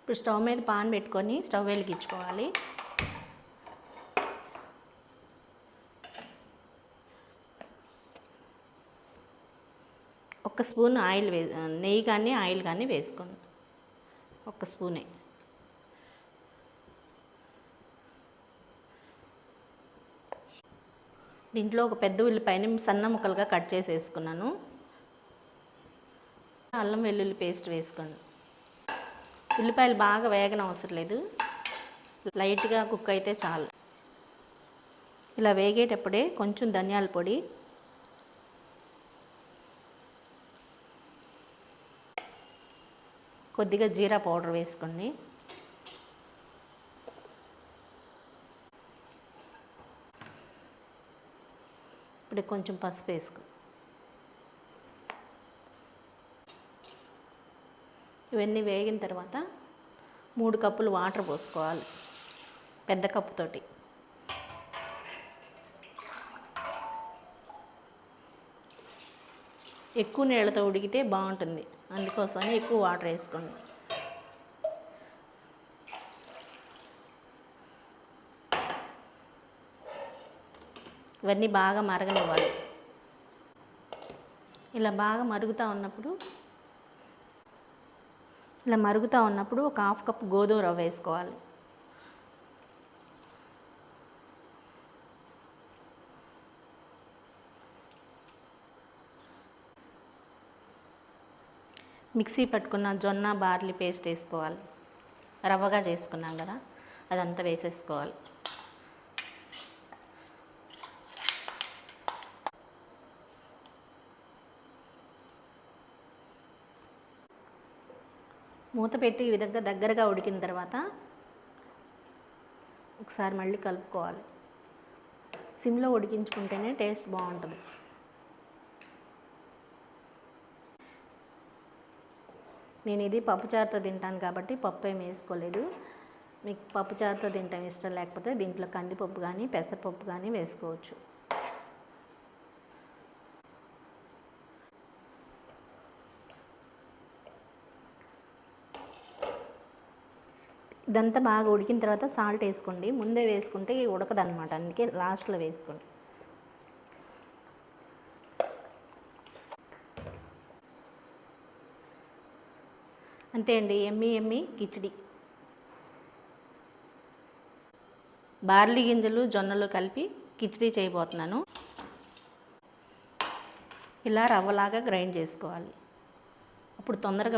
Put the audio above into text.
ఇప్పుడు స్టవ్ మీద పాన్ పెట్టుకొని స్టవ్ వెలిగించుకోవాలి. ఒక స్పూన్ ఆయిల్ నెయ్యి కానీ ఆయిల్ కానీ వేసుకోండి. ఒక స్పూనే. దీంట్లో ఒక పెద్ద ఉల్లిపాయని సన్న ముక్కలుగా కట్ చేసి వేసుకున్నాను. అల్లం వెల్లుల్లి పేస్ట్ వేసుకోండి. ఉల్లిపాయలు బాగా వేగన అవసరం లేదు, లైట్గా కుక్ అయితే చాలు. ఇలా వేగేటప్పుడే కొంచెం ధనియాల పొడి, కొద్దిగా జీరా పౌడర్ వేసుకోండి. ఇప్పుడు కొంచెం పసుపు వేసుకో. ఇవన్నీ వేగిన తర్వాత 3 కప్పులు వాటర్ పోసుకోవాలి, పెద్ద కప్పుతోటి. ఎక్కువ నీళ్ళతో ఉడికితే బాగుంటుంది, అందుకోసమని ఎక్కువ వాటర్ వేసుకోండి. ఇవన్నీ బాగా మరగనివ్వాలి. ఇలా బాగా మరుగుతూ ఉన్నప్పుడు ఒక 1/2 కప్పు గోధుమ రవ్వ వేసుకోవాలి. మిక్సీ పట్టుకున్న జొన్న బార్లీ పేస్ట్ వేసుకోవాలి. రవ్వగా చేసుకున్నాం కదా, అదంతా వేసేసుకోవాలి. మూత పెట్టి ఈ విధంగా దగ్గరగా ఉడికిన తర్వాత ఒకసారి మళ్ళీ కలుపుకోవాలి. సిమ్లో ఉడికించుకుంటేనే టేస్ట్ బాగుంటుంది. నేను ఇది పప్పుచారుతో తింటాను కాబట్టి పప్పు ఏమి వేసుకోలేదు. మీకు పప్పుచారుతో తింటాం ఇష్టం లేకపోతే దీంట్లో కందిపప్పు కానీ పెసరపప్పు కానీ వేసుకోవచ్చు. ఇదంతా బాగా ఉడికిన తర్వాత సాల్ట్ వేసుకోండి. ముందే వేసుకుంటే ఉడకదనమాట, అందుకే లాస్ట్లో వేసుకోండి. అంతే అండి, ఎమ్మి ఎమ్మి కిచిడి. బార్లీ గింజలు జొన్నలు కలిపి కిచిడి చేయబోతున్నాను. ఇలా రవ్వలాగా గ్రైండ్ చేసుకోవాలి, అప్పుడు తొందరగా